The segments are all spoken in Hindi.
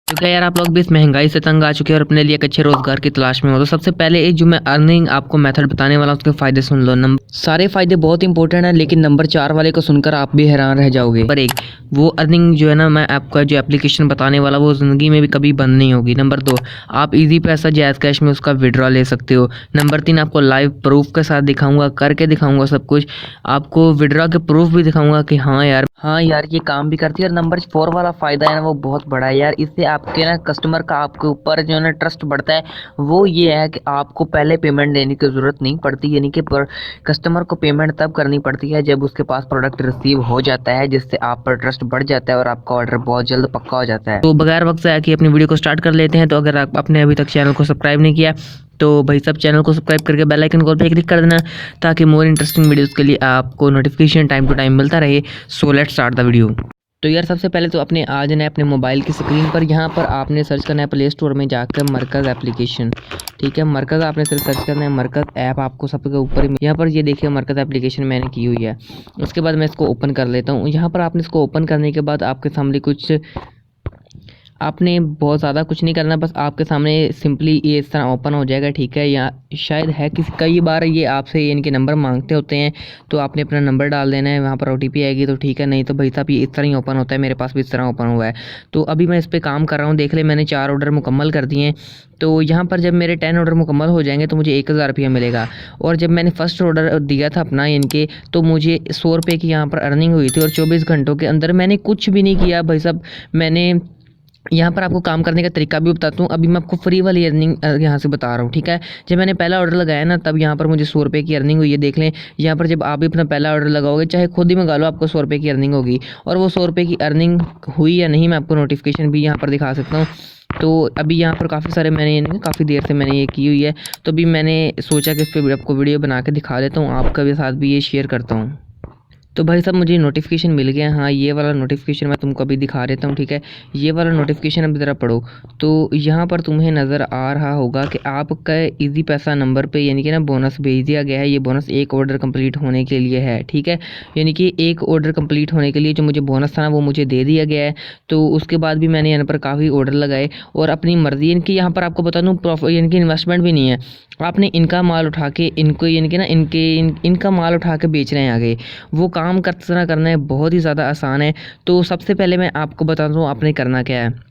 तो क्या यार आप लोग भी इस महंगाई से तंग आ चुके हैं और अपने लिए एक अच्छे रोजगार की तलाश में हो, तो सबसे पहले एक जो मैं अर्निंग आपको मेथड बताने वाला हूँ उसके फायदे सुन लो। नंबर सारे फायदे बहुत इंपॉर्टेंट है, लेकिन नंबर 4 वाले को सुनकर आप भी हैरान रह जाओगे। नंबर 1, वो अर्निंग जो है ना, मैं आपका जो एप्लीकेशन बताने वाला वो ज़िंदगी में भी कभी बंद नहीं होगी। नंबर 2, आप इजी पैसा जायज़ कैश में उसका विड्रॉ ले सकते हो। नंबर 3, आपको लाइव प्रूफ के साथ दिखाऊंगा, करके दिखाऊंगा सब कुछ, आपको विड्रॉ के प्रूफ भी दिखाऊंगा कि हाँ यार ये काम भी करती है। और नंबर 4 वाला फ़ायदा है ना, वो बहुत बड़ा है यार। इससे आपके ना कस्टमर का आपके ऊपर जो है ना ट्रस्ट बढ़ता है। वो ये है कि आपको पहले पेमेंट देने की ज़रूरत नहीं पड़ती, यानी कि पर कस्टमर को पेमेंट तब करनी पड़ती है जब उसके पास प्रोडक्ट रिसीव हो जाता है, जिससे आप पर ट्रस्ट बढ़ जाता है और आपका ऑर्डर बहुत जल्द पक्का हो जाता है। तो बगैर वक्त ज़ाया किए अपनी वीडियो को स्टार्ट कर लेते हैं। तो अगर आपने अभी तक चैनल को सब्सक्राइब नहीं किया तो भाई सब चैनल को सब्सक्राइब करके बेल आइकन कॉल पे क्लिक कर देना, ताकि मोर इंटरेस्टिंग वीडियोस के लिए आपको नोटिफिकेशन टाइम टू टाइम मिलता रहे। So let's start the video. तो यार सबसे पहले तो अपने आ जाना है अपने मोबाइल की स्क्रीन पर। यहाँ पर आपने सर्च करना है प्ले स्टोर में जाकर मरकज़ एप्लीकेशन। ठीक है, मरकज़ आपने सिर्फ सर्च करना है, मरकज़ ऐप आपको सबके ऊपर ही यहाँ पर ये देखिए मरकज़ एप्लीकेशन मैंने की हुई है। उसके बाद मैं इसको ओपन कर लेता हूँ। यहाँ पर आपने इसको ओपन करने के बाद आपके सामने कुछ आपने बहुत ज़्यादा कुछ नहीं करना, बस आपके सामने सिंपली ये इस तरह ओपन हो जाएगा। ठीक है, या शायद है कि कई बार ये आपसे इनके नंबर मांगते होते हैं, तो आपने अपना नंबर डाल देना है, वहाँ पर OTP आएगी तो ठीक है, नहीं तो भाई साहब ये इस तरह ही ओपन होता है। मेरे पास भी इस तरह ओपन हुआ है। तो अभी मैं इस पर काम कर रहा हूँ, देख ले मैंने 4 ऑर्डर मुकम्मल कर दिए हैं। तो यहाँ पर जब मेरे 10 ऑर्डर मुकम्मल हो जाएंगे तो मुझे 1000 रुपया मिलेगा। और जब मैंने फर्स्ट ऑर्डर दिया था अपना इनके, तो मुझे 100 रुपये की यहाँ पर अर्निंग हुई थी। और 24 घंटों के अंदर मैंने कुछ भी नहीं किया भाई साहब। मैंने यहाँ पर आपको काम करने का तरीका भी बताता हूँ। अभी मैं आपको फ्री वाली अर्निंग यहाँ से बता रहा हूँ। ठीक है, जब मैंने पहला ऑर्डर लगाया ना, तब यहाँ पर मुझे 100 रुपये की अर्निंग हुई है। देख लें यहाँ पर, जब आप भी अपना पहला ऑर्डर लगाओगे, चाहे खुद ही मंगा लो, आपको 100 रुपये की अर्निंग होगी। और वो 100 रुपये की अर्निंग हुई या नहीं, मैं आपको नोटिफिकेशन भी यहाँ पर दिखा सकता हूँ। तो अभी यहाँ पर काफ़ी सारे मैंने काफ़ी देर से मैंने ये की हुई है, तो अभी मैंने सोचा कि इस पर आपको वीडियो बना के दिखा देता हूँ, आपका भी साथ भी ये शेयर करता हूँ। तो भाई साहब मुझे नोटिफिकेशन मिल गया। हाँ, ये वाला नोटिफिकेशन मैं तुमको अभी दिखा देता हूँ। ठीक है, ये वाला नोटिफिकेशन अभी ज़रा पढ़ो। तो यहाँ पर तुम्हें नज़र आ रहा होगा कि आपका इजी पैसा नंबर पे यानी कि ना बोनस भेज दिया गया है। ये बोनस एक ऑर्डर कंप्लीट होने के लिए है। ठीक है, यानी कि एक ऑर्डर कंप्लीट होने के लिए जो मुझे बोनस था ना, वो मुझे दे दिया गया है। तो उसके बाद भी मैंने यहाँ पर काफ़ी ऑर्डर लगाए और अपनी मर्ज़ी, यानी कि यहाँ पर आपको बता दूँ प्रॉफिट यानी कि इन्वेस्टमेंट भी नहीं है। आपने इनका माल उठा के इनको यानी कि ना इनका माल उठा के बेच रहे हैं आगे। वो काम करना करना है बहुत ही ज़्यादा आसान है। तो सबसे पहले मैं आपको बता दूँ आपने करना क्या है।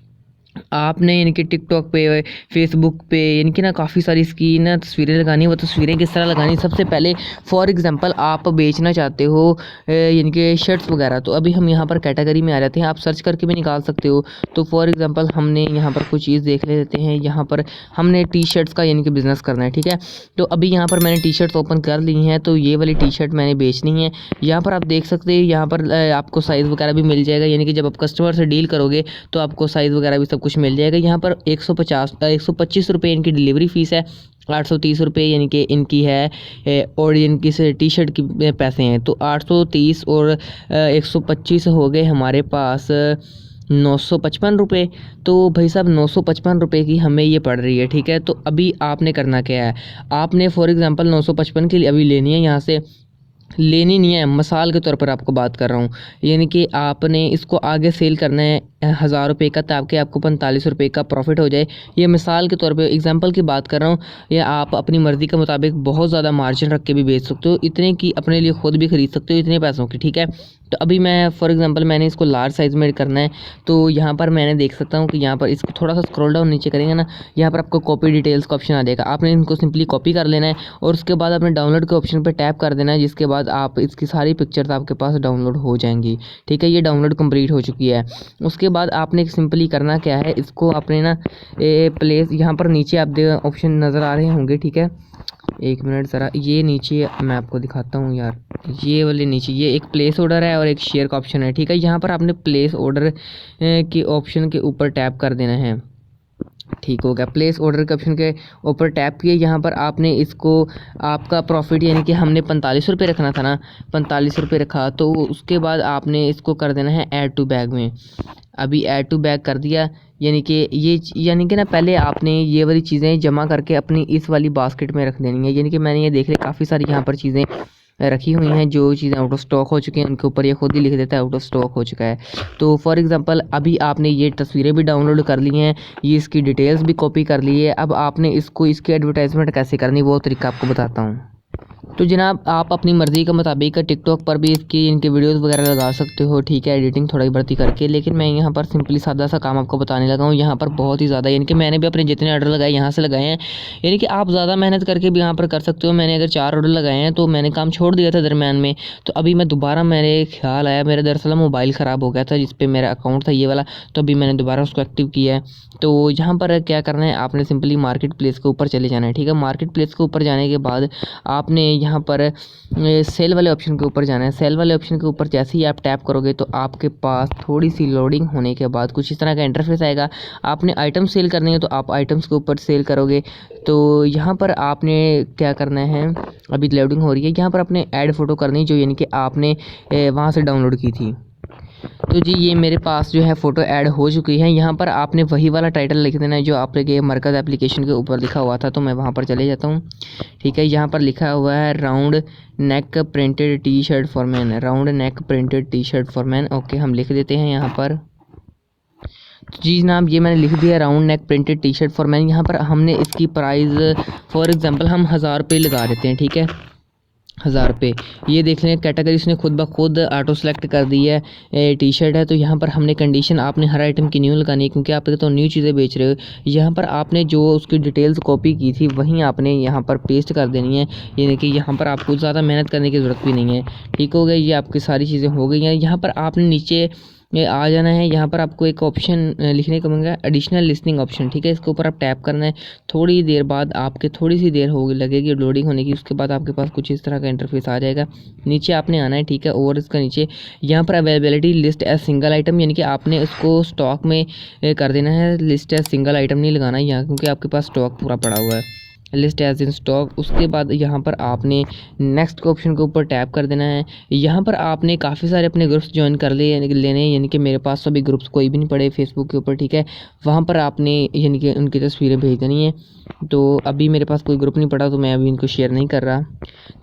आपने इनके टिकटॉक पे, फेसबुक पे इनकी ना काफ़ी सारी इसकी ना तस्वीरें लगानी। वो तस्वीरें किस तरह लगानी, सबसे पहले फॉर एग्जांपल आप बेचना चाहते हो इनके शर्ट्स वगैरह, तो अभी हम यहाँ पर कैटेगरी में आ जाते हैं। आप सर्च करके भी निकाल सकते हो। तो फॉर एग्जांपल हमने यहाँ पर कुछ चीज़ देख लेते हैं। यहाँ पर हमने टी शर्ट्स का यानी कि बिज़नेस करना है। ठीक है, तो अभी यहाँ पर मैंने टी शर्ट्स ओपन कर ली हैं। तो ये वाली टी शर्ट मैंने बेचनी है। यहाँ पर आप देख सकते हैं, यहाँ पर आपको साइज़ वगैरह भी मिल जाएगा, यानी कि जब आप कस्टमर से डील करोगे तो आपको साइज़ वगैरह भी सब कुछ मिल जाएगा। यहाँ पर 125 रुपये इनकी डिलीवरी फ़ीस है। 830 रुपये यानी कि इनकी है। और इनकी से टी शर्ट की पैसे हैं। तो 830 और 125 हो गए हमारे पास 955 रुपये। तो भाई साहब 955 रुपये की हमें ये पड़ रही है। ठीक है, तो अभी आपने करना क्या है, आपने फॉर एग्ज़ाम्पल 955 की अभी लेनी है, यहाँ से लेनी नहीं है, मिसाल के तौर पर आपको बात कर रहा हूँ। यानी कि आपने इसको आगे सेल करना है 1000 रुपये का, ताकि आपको 45 रुपये का प्रॉफिट हो जाए। ये मिसाल के तौर पे एग्जांपल की बात कर रहा हूँ। या आप अपनी मर्ज़ी के मुताबिक बहुत ज़्यादा मार्जिन रख के भी बेच सकते हो, इतने की अपने लिए खुद भी ख़रीद सकते हो इतने पैसों की। ठीक है, तो अभी मैं फॉर एग्जांपल मैंने इसको लार्ज साइज़ में करना है। तो यहाँ पर मैंने देख सकता हूँ कि यहाँ पर इसको थोड़ा सा स्क्रॉल डाउन नीचे करेंगे ना, यहाँ पर आपको कॉपी डिटेल्स का ऑप्शन आ जाएगा। आपने इनको सिंपली कॉपी कर लेना है और उसके बाद अपने डाउनलोड के ऑप्शन पर टैप कर देना है, जिसके बाद आप इसकी सारी पिक्चर्स आपके पास डाउनलोड हो जाएंगी। ठीक है, ये डाउनलोड कंप्लीट हो चुकी है। उसके बाद आपने सिंपली करना क्या है, इसको आपने ना प्लेस यहाँ पर नीचे आप ऑप्शन नज़र आ रहे होंगे। ठीक है, एक मिनट ज़रा, ये नीचे मैं आपको दिखाता हूँ यार, ये वाले नीचे ये एक प्लेस ऑर्डर है और एक शेयर का ऑप्शन है। ठीक है, यहाँ पर आपने प्लेस ऑर्डर के ऑप्शन के ऊपर टैप कर देना है। ठीक हो गया, प्लेस ऑर्डर के ऑप्शन के ऊपर टैप किए। यहाँ पर आपने इसको आपका प्रॉफिट यानी कि हमने 45 रुपये रखना था ना, 45 रुपये रखा। तो उसके बाद आपने इसको कर देना है ऐड टू बैग में। अभी ऐड टू बैग कर दिया, यानी कि ये यानी कि ना पहले आपने ये वाली चीज़ें जमा करके अपनी इस वाली बास्केट में रख देनी है। यानी कि मैंने ये देख लिया काफ़ी सारी यहाँ पर चीज़ें रखी हुई हैं। जो चीज़ें आउट ऑफ स्टॉक हो चुकी हैं उनके ऊपर ये खुद ही लिख देता है आउट ऑफ स्टॉक हो चुका है। तो फॉर एग्जांपल अभी आपने ये तस्वीरें भी डाउनलोड कर ली हैं, ये इसकी डिटेल्स भी कॉपी कर ली है। अब आपने इसकी एडवर्टाइजमेंट कैसे करनी वो तरीका आपको बताता हूँ। तो जनाब आप अपनी मर्ज़ी के मुताबिक टिकटॉक पर भी इनके वीडियोस वगैरह लगा सकते हो, ठीक है, एडिटिंग थोड़ी बढ़ती करके। लेकिन मैं यहाँ पर सिंपली सादा सा काम आपको बताने लगा हूँ। यहाँ पर बहुत ही ज़्यादा यानी कि मैंने भी अपने जितने ऑर्डर लगाए यहाँ से लगाए हैं, यानी कि आप ज़्यादा मेहनत करके भी यहाँ पर कर सकते हो। मैंने अगर 4 ऑर्डर लगाए हैं तो मैंने काम छोड़ दिया था दरम्यान में, तो अभी मैं दोबारा मेरे ख्याल आया, मेरा दरअसल मोबाइल ख़राब हो गया था जिस पर मेरा अकाउंट था ये वाला, तो अभी मैंने दोबारा उसको एक्टिव किया है। तो यहाँ पर क्या करना है, आपने सिंपली मार्केट प्लेस के ऊपर चले जाना है, ठीक है। मार्केट प्लेस के ऊपर जाने के बाद आपने यहाँ पर सेल वाले ऑप्शन के ऊपर जाना है। सेल वाले ऑप्शन के ऊपर जैसे ही आप टैप करोगे तो आपके पास थोड़ी सी लोडिंग होने के बाद कुछ इस तरह का इंटरफेस आएगा। आपने आइटम सेल करनी है तो आप आइटम्स के ऊपर सेल करोगे। तो यहाँ पर आपने क्या करना है, अभी लोडिंग हो रही है, यहाँ पर आपने ऐड फ़ोटो करनी जो यानी कि आपने वहाँ से डाउनलोड की थी। तो जी ये मेरे पास जो है फ़ोटो ऐड हो चुकी है। यहाँ पर आपने वही वाला टाइटल लिख देना है जो आपके मरकज़ एप्लीकेशन के ऊपर लिखा हुआ था। तो मैं वहाँ पर चले जाता हूँ, ठीक है। यहाँ पर लिखा हुआ है round neck printed T shirt for man, round neck printed T shirt for man. Okay, हम लिख देते हैं यहाँ पर। जी जनाब ये मैंने लिख दिया round neck printed T shirt for man. यहाँ पर हमने इसकी प्राइस फॉर एग्ज़ाम्पल हम 1000 रुपये लगा देते हैं, ठीक है, 1000 रुपये। ये देख लें कैटेगरी इसने खुद ब खुद ऑटो सेलेक्ट कर दी है, टी शर्ट है। तो यहाँ पर हमने कंडीशन आपने हर आइटम की न्यू लगानी है क्योंकि आप तो न्यू चीज़ें बेच रहे हो। यहाँ पर आपने जो उसकी डिटेल्स कॉपी की थी वहीं आपने यहाँ पर पेस्ट कर देनी है, यानी कि यहाँ पर आपको ज़्यादा मेहनत करने की ज़रूरत भी नहीं है। ठीक हो गया, ये आपकी सारी चीज़ें हो गई हैं। यहाँ पर आपने नीचे आ जाना है। यहाँ पर आपको एक ऑप्शन लिखने को मिलेगा एडिशनल लिस्टिंग ऑप्शन, ठीक है। इसके ऊपर आप टैप करना है। थोड़ी देर बाद आपके थोड़ी सी देर होगी लगेगी लोडिंग होने की, उसके बाद आपके पास कुछ इस तरह का इंटरफेस आ जाएगा। नीचे आपने आना है, ठीक है, और इसका नीचे यहाँ पर availability list as single item, यानी कि आपने उसको स्टॉक में कर देना है। लिस्ट एज सिंगल आइटम नहीं लगाना है यहाँ क्योंकि आपके पास स्टॉक पूरा पड़ा हुआ है, लिस्ट एज इन स्टॉक। उसके बाद यहाँ पर आपने नेक्स्ट के ऑप्शन के ऊपर टैप कर देना है। यहाँ पर आपने काफ़ी सारे अपने ग्रुप्स ज्वाइन कर लेने हैं, यानी कि मेरे पास सभी ग्रुप्स कोई भी नहीं पड़े फेसबुक के ऊपर, ठीक है। वहाँ पर आपने यानी कि उनकी तस्वीरें भेज देनी है। तो अभी मेरे पास कोई ग्रुप नहीं पड़ा तो मैं अभी इनको शेयर नहीं कर रहा।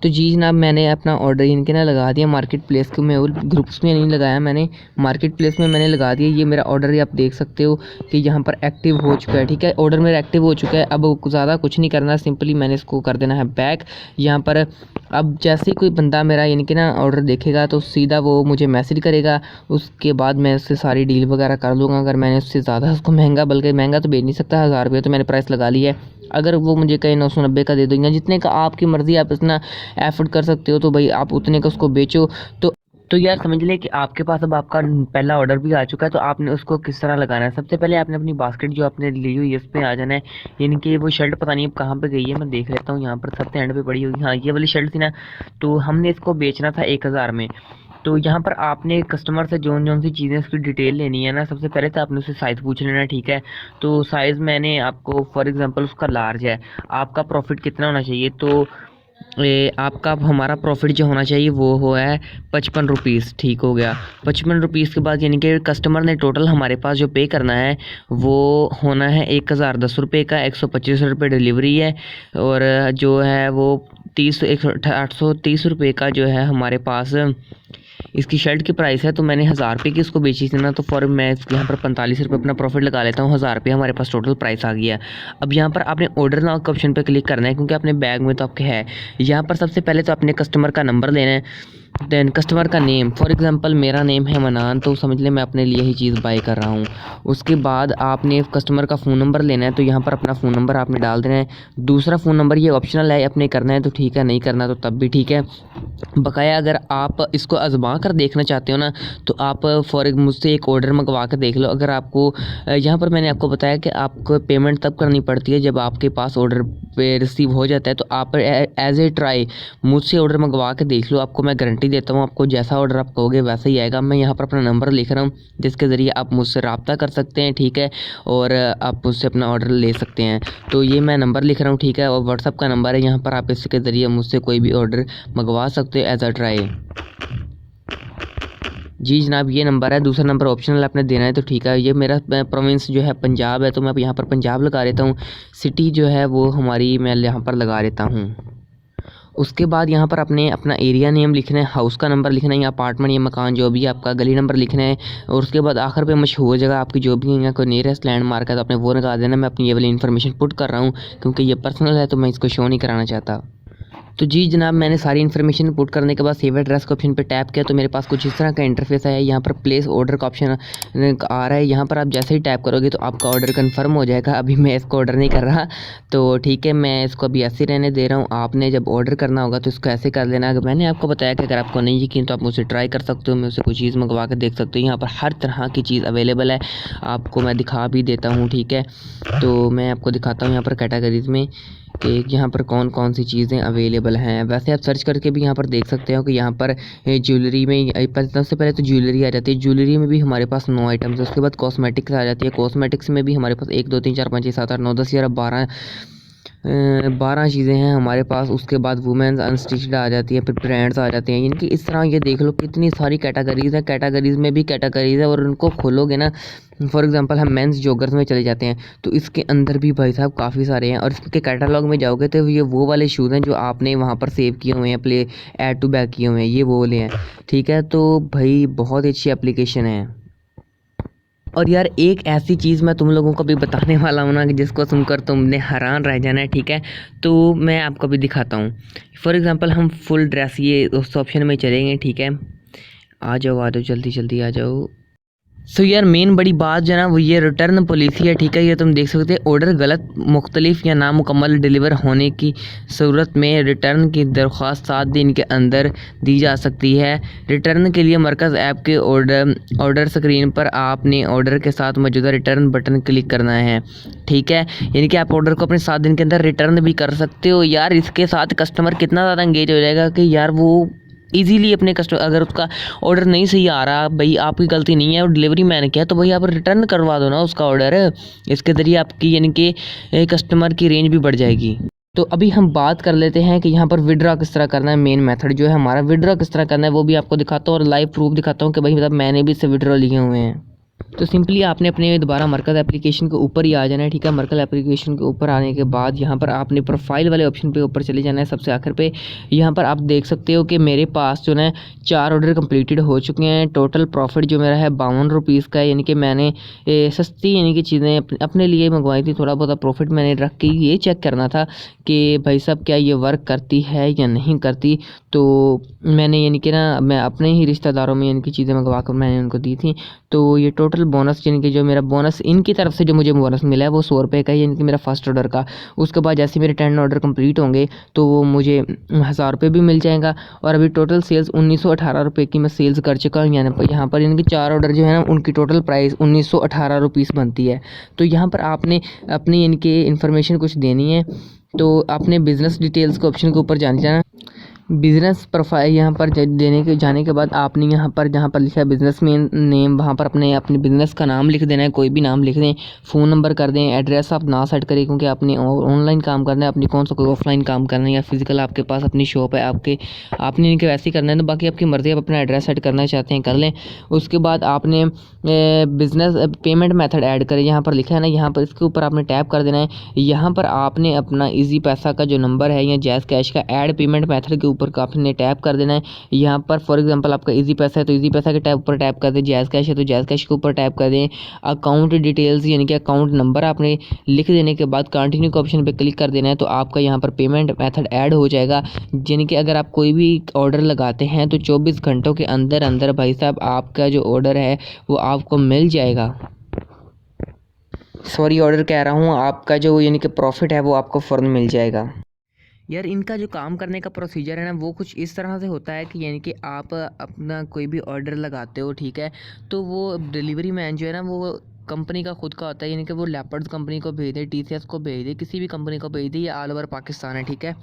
तो जी जनाब मैंने अपना ऑर्डर इनके ना लगा दिया मार्केट प्लेस के में, और ग्रुप्स में नहीं लगाया मैंने, मार्केट प्लेस में मैंने लगा दिया। ये मेरा ऑर्डर ही आप देख सकते हो कि यहाँ पर एक्टिव हो चुका है, ठीक है। ऑर्डर मेरा एक्टिव हो चुका है। अब ज़्यादा कुछ नहीं करना, सिंपली मैंने इसको कर देना है बैक। यहाँ पर अब जैसे ही कोई बंदा मेरा यानी कि ना ऑर्डर देखेगा तो सीधा वो मुझे मैसेज करेगा, उसके बाद मैं उससे सारी डील वगैरह कर लूँगा। अगर मैंने उससे ज़्यादा उसको महंगा, बल्कि महंगा तो बेच नहीं सकता, 1000 रुपये तो मैंने प्राइस लगा ली है। अगर वो मुझे कहीं 990 का दे देंगे, जितने का आपकी मर्ज़ी, आप इतना एफर्ट कर सकते हो तो भाई आप उतने का उसको बेचो। तो यार समझ लें कि आपके पास अब आपका पहला ऑर्डर भी आ चुका है। तो आपने उसको किस तरह लगाना है, सबसे पहले आपने अपनी बास्केट जो आपने ली हुई है इस पर आ जाना है। यानी कि वो शर्ट पता नहीं अब कहाँ पे गई है, मैं देख लेता हूँ। यहाँ पर सबसे एंड पे पड़ी हुई, हाँ ये वाली शर्ट थी ना, तो हमने इसको बेचना था 1000 में। तो यहाँ पर आपने कस्टमर से जोन सी चीज़ें उसकी डिटेल लेनी है ना, सबसे पहले तो आपने उससे साइज़ पूछ लेना है, ठीक है। तो साइज़ मैंने आपको फॉर एग्जांपल उसका लार्ज है, आपका प्रॉफिट कितना होना चाहिए, तो आपका हमारा प्रॉफिट जो होना चाहिए वो हो है 55 रुपीज़, ठीक हो गया। 55 रुपीज़ के बाद यानी कि कस्टमर ने टोटल हमारे पास जो पे करना है वो होना है 1010 रुपये का, 125 रुपये डिलीवरी है, और जो है वो 830 रुपये का जो है हमारे पास इसकी शर्ट की प्राइस है। तो मैंने 1000 रुपये की इसको बेची थी ना, तो फॉर मैं यहाँ पर 45 रुपये अपना प्रॉफिट लगा लेता हूँ। 1000 रुपये हमारे पास टोटल प्राइस आ गया। अब यहाँ पर आपने ऑर्डर नाउ के ऑप्शन पर क्लिक करना है क्योंकि अपने बैग में तो आपके है। यहाँ पर सबसे पहले तो अपने कस्टमर का नंबर लेना है, देन कस्टमर का नेम, फॉर एग्जांपल मेरा नेम है मनान, तो समझ लें मैं अपने लिए ही चीज़ बाय कर रहा हूँ। उसके बाद आपने कस्टमर का फ़ोन नंबर लेना है, तो यहाँ पर अपना फ़ोन नंबर आपने डाल देना है। दूसरा फ़ोन नंबर ये ऑप्शनल है, अपने करना है तो ठीक है, नहीं करना तो तब भी ठीक है। बकाया अगर आप इसको आजमा कर देखना चाहते हो ना, तो आप मुझसे एक ऑर्डर मंगवा कर देख लो। अगर आपको यहाँ पर मैंने आपको बताया कि आपको पेमेंट तब करनी पड़ती है जब आपके पास ऑर्डर पे रिसीव हो जाता है। तो आप एज ए ट्राई मुझसे ऑर्डर मंगवा के देख लो, आपको मैं गारंटी देता हूँ आपको जैसा ऑर्डर आप कहोगे वैसा ही आएगा। मैं यहाँ पर अपना नंबर लिख रहा हूँ जिसके ज़रिए आप मुझसे रब्ता कर सकते हैं, ठीक है, और आप मुझसे अपना ऑर्डर ले सकते हैं। तो ये मैं नंबर लिख रहा हूँ, ठीक है, और व्हाट्सअप का नंबर है, यहाँ पर आप इसके ज़रिए मुझसे कोई भी ऑर्डर मंगवा सकते हो एज अ ट्राई। जी जनाब ये नंबर है, दूसरा नंबर ऑप्शनल आपने देना है तो ठीक है। ये मेरा प्रोविंस जो है पंजाब है, तो मैं यहाँ पर पंजाब लगा देता हूँ। सिटी जो है वो हमारी मैं यहाँ पर लगा देता हूँ उसके बाद यहाँ पर अपने अपना एरिया नेम लिखना है, हाउस का नंबर लिखना है या अपार्टमेंट या मकान जो भी है आपका, गली नंबर लिखना है। और उसके बाद आखिर पे मशहूर जगह आपकी जो भी है, कोई नियरेस्ट लैंडमार्क है तो आपने वो लगा देना। मैं अपनी ये वाली इन्फॉर्मेशन पुट कर रहा हूँ क्योंकि ये पर्सनल है तो मैं इसको शो नहीं कराना चाहता। तो जी जनाब, मैंने सारी इन्फॉर्मेशन पुट करने के बाद सेव एड्रेस के ऑप्शन पे टैप किया तो मेरे पास कुछ इस तरह का इंटरफेस है। यहाँ पर प्लेस ऑर्डर का ऑप्शन आ रहा है। यहाँ पर आप जैसे ही टैप करोगे तो आपका ऑर्डर कंफर्म हो जाएगा। अभी मैं इसको ऑर्डर नहीं कर रहा, तो ठीक है, मैं इसको अभी ऐसे रहने दे रहा हूँ। आपने जब ऑर्डर करना होगा तो इसको ऐसे कर लेना। अगर मैंने आपको बताया कि अगर आपको नहीं यकीन तो आप मुझसे ट्राई कर सकते हो, मुझसे कोई चीज़ मंगवा कर देख सकते हो। यहाँ पर हर तरह की चीज़ अवेलेबल है, आपको मैं दिखा भी देता हूँ, ठीक है। तो मैं आपको दिखाता हूँ यहाँ पर कैटेगरीज़ में कि यहाँ पर कौन कौन सी चीज़ें अवेलेबल हैं। वैसे आप सर्च करके भी यहाँ पर देख सकते हो कि यहाँ पर ज्वेलरी में सबसे पहले तो ज्वेलरी आ जाती है। ज्वेलरी में भी हमारे पास 9 आइटम्स है। उसके बाद कॉस्मेटिक्स आ जाती है। कॉस्मेटिक्स में भी हमारे पास 1 2 3 4 5 6 7 8 9 10 11 12 चीज़ें हैं हमारे पास। उसके बाद वुमेन्स अनस्टिच्ड आ जाती है, फिर ब्रांड्स आ जाते हैं। यानी कि इस तरह ये देख लो कितनी सारी कैटेगरीज़ है। कैटेगरीज़ में भी कैटेगरीज़ है और उनको खोलोगे ना, फॉर एग्जांपल हम मेंस जॉगर्स में चले जाते हैं तो इसके अंदर भी भाई साहब काफ़ी सारे हैं। और इसके कैटलॉग में जाओगे तो ये वो वाले शूज़ हैं जो आपने वहाँ पर सेव किए हुए हैं, प्ले ऐड टू बैक किए हुए हैं, ये वो वाले हैं, ठीक है। तो भाई बहुत अच्छी एप्लीकेशन है। और यार एक ऐसी चीज़ मैं तुम लोगों को भी बताने वाला हूँ ना कि जिसको सुनकर तुमने हैरान रह जाना है, ठीक है। तो मैं आपको भी दिखाता हूँ। फॉर एग्ज़ाम्पल हम फुल ड्रेस ये उस ऑप्शन में चलेंगे, ठीक है। आ जाओ जल्दी जल्दी आ जाओ। सो यार मेन बड़ी बात जो है ना वो ये रिटर्न पॉलिसी है, ठीक है। ये तुम देख सकते हो, ऑर्डर गलत, मुख्तलिफ या नामुकम्मल डिलीवर होने की सूरत में रिटर्न की दरख्वास्त 7 दिन के अंदर दी जा सकती है। रिटर्न के लिए मरकज़ ऐप के ऑर्डर स्क्रीन पर आपने ऑर्डर के साथ मौजूदा रिटर्न बटन क्लिक करना है, ठीक है। यानी कि आप ऑर्डर को अपने 7 दिन के अंदर रिटर्न भी कर सकते हो। यार इसके साथ कस्टमर कितना ज़्यादा एंगेज हो जाएगा कि यार वो इजीली अपने कस्टमर, अगर उसका ऑर्डर नहीं सही आ रहा, भाई आपकी गलती नहीं है और डिलीवरी मैन क्या, तो भाई आप रिटर्न करवा दो ना उसका ऑर्डर। इसके ज़रिए आपकी यानी कि कस्टमर की रेंज भी बढ़ जाएगी। तो अभी हम बात कर लेते हैं कि यहाँ पर विड्रॉ किस तरह करना है। मेन मेथड जो है हमारा विड्रॉ किस तरह करना है वो भी आपको दिखाता हूँ और लाइव प्रूफ दिखाता हूँ कि भाई मतलब मैंने भी इससे विड्रॉ लिए हुए हैं। तो सिंपली आपने अपने दोबारा मरकज़ एप्लीकेशन के ऊपर ही आ जाना है, ठीक है। मरकज़ एप्लीकेशन के ऊपर आने के बाद यहाँ पर आपने प्रोफाइल वाले ऑप्शन पे ऊपर चले जाना है सबसे आखिर पे। यहाँ पर आप देख सकते हो कि मेरे पास जो है 4 ऑर्डर कंप्लीटेड हो चुके हैं। टोटल प्रॉफिट जो मेरा है 52 रुपीज़ का है। यानी कि मैंने सस्ती यानी कि चीज़ें अपने लिए मंगवाई थी। थोड़ा बहुत प्रॉफिट मैंने रख के ये चेक करना था कि भाई साहब क्या ये वर्क करती है या नहीं करती। तो मैंने यानी कि ना मैं अपने ही रिश्तेदारों में यानी कि चीज़ें मंगवा कर मैंने उनको दी थी। तो ये टोटल बोनस यानी कि जो मेरा बोनस इनकी तरफ से जो मुझे बोनस मिला है वो 100 रुपये का है, यानी कि मेरा फर्स्ट ऑर्डर का। उसके बाद जैसे मेरे 10 ऑर्डर कंप्लीट होंगे तो वो मुझे 1000 रुपये भी मिल जाएगा। और अभी टोटल सेल्स 1918 रुपये की मैं सेल्स कर चुका हूँ। यहाँ पर यानी कि 4 ऑर्डर जो है ना उनकी टोटल प्राइस 1918 रुपीज़ बनती है। तो यहाँ पर आपने अपनी यानी कि इन्फॉर्मेशन कुछ देनी है। तो आपने बिज़नेस डिटेल्स के ऑप्शन के ऊपर जाना बिज़नेस प्रोफाइल यहाँ पर जाने के बाद आपने यहाँ पर जहाँ पर लिखा है बिज़नेस में नेम, वहाँ पर अपने बिज़नेस का नाम लिख देना है, कोई भी नाम लिख दें। फ़ोन नंबर कर दें, एड्रेस आप ना सेट करें क्योंकि आपने ऑनलाइन काम करना है, अपनी कौन सा कोई ऑफलाइन काम करना है या फिजिकल आपके पास अपनी शॉप है आपने इनके वैसे ही करना है। तो बाकी आपकी मर्ज़ी, आप अपना एड्रेस सेट करना चाहते हैं कर लें। उसके बाद आपने बिज़नेस पेमेंट मेथड ऐड करें, यहाँ पर लिखा है ना, यहाँ पर इसके ऊपर आपने टैप कर देना है। यहाँ पर आपने अपना ईजी पैसा का जो नंबर है या जैज़ कैश का ऐड पेमेंट मेथड के ऊपर आपने टैप कर देना है। यहाँ पर फॉर एग्जांपल आपका इजी पैसा है तो इजी पैसा के टैप ऊपर टैप कर दें। जैज़ कैश है तो जैज़ कैश के ऊपर टैप कर दें। अकाउंट डिटेल्स यानी कि अकाउंट नंबर आपने लिख देने के बाद कंटिन्यू के ऑप्शन पे क्लिक कर देना है। तो आपका यहाँ पर पेमेंट मेथड ऐड हो जाएगा। यानी कि अगर आप कोई भी ऑर्डर लगाते हैं तो 24 घंटों के अंदर अंदर भाई साहब आपका जो ऑर्डर है वो आपको मिल जाएगा। सॉरी ऑर्डर कह रहा हूँ, आपका जो यानी कि प्रॉफिट है वो आपको फ़ौरन मिल जाएगा। यार इनका जो काम करने का प्रोसीजर है ना वो कुछ इस तरह से होता है कि यानी कि आप अपना कोई भी ऑर्डर लगाते हो, ठीक है। तो वो डिलीवरी मैन जो है ना वो कंपनी का खुद का होता है, यानी कि वो लेपर्ड्स कंपनी को भेज दे, TCS को भेज दे, किसी भी कंपनी को भेज दे, ये ऑल ओवर पाकिस्तान है, ठीक है।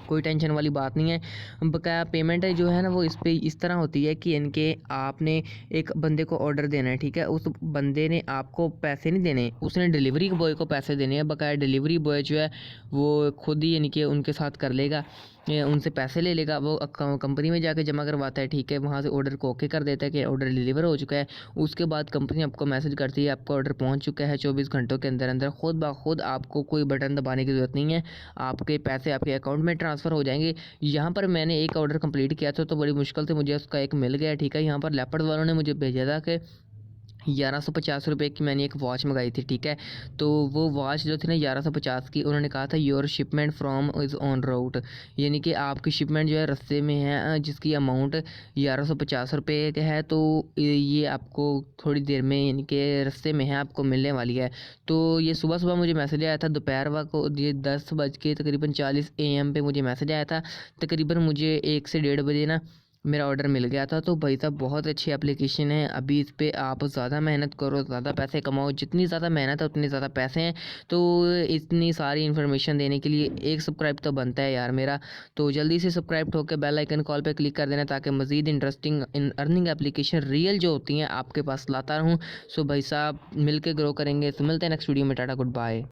कोई टेंशन वाली बात नहीं है। बकाया पेमेंट जो है ना वो इस पे इस तरह होती है कि इनके आपने एक बंदे को ऑर्डर देना है, ठीक है। उस बंदे ने आपको पैसे नहीं देने, उसने डिलीवरी बॉय को पैसे देने हैं। बकाया डिलीवरी बॉय जो है वो खुद ही यानी कि उनके साथ कर लेगा। उनसे पैसे ले लेगा, वो कंपनी में जाके जमा करवाता है, ठीक है, वहाँ से ऑर्डर को ओके कर देता है कि ऑर्डर डिलीवर हो चुका है। उसके बाद कंपनी आपको मैसेज करती है आपका ऑर्डर पहुँच चुका है 24 घंटों के अंदर अंदर। खुद ब खुद आपको कोई बटन दबाने की ज़रूरत नहीं है, आपके पैसे आपके अकाउंट में ट्रांसफ़र हो जाएंगे। यहाँ पर मैंने एक ऑर्डर कंप्लीट किया था तो बड़ी मुश्किल से मुझे उसका एक मिल गया, ठीक है। यहाँ पर लेपर्ड वालों ने मुझे भेजा था कि 1150 की मैंने एक वॉच मंगाई थी, ठीक है। तो वो वॉच जो थी ना 1150 की, उन्होंने कहा था your shipment from is on route, यानी कि आपकी शिपमेंट जो है रास्ते में है, जिसकी अमाउंट 1150 का है। तो ये आपको थोड़ी देर में, यानी कि रास्ते में है, आपको मिलने वाली है। तो ये सुबह सुबह मुझे मैसेज आया था, दोपहर को ये 10 बज के तकरीबन 40 AM पे मुझे मैसेज आया था। तकरीबन मुझे 1 से 1:30 बजे ना मेरा ऑर्डर मिल गया था। तो भाई साहब बहुत अच्छी एप्लीकेशन है, अभी इस पे आप ज़्यादा मेहनत करो, ज़्यादा पैसे कमाओ, जितनी ज़्यादा मेहनत है उतने ज़्यादा पैसे हैं। तो इतनी सारी इन्फॉर्मेशन देने के लिए एक सब्सक्राइब तो बनता है यार मेरा। तो जल्दी से सब्सक्राइब होकर बेल आइकन कॉल पे क्लिक कर देना, ताकि मज़ीद इंटरेस्टिंग अर्निंग एप्लीकेशन रियल जो होती हैं आपके पास लाता रहूँ। सो भाई साहब मिल के ग्रो करेंगे। तो मिलते हैं नेक्स्ट वीडियो में, टाटा गुड बाय।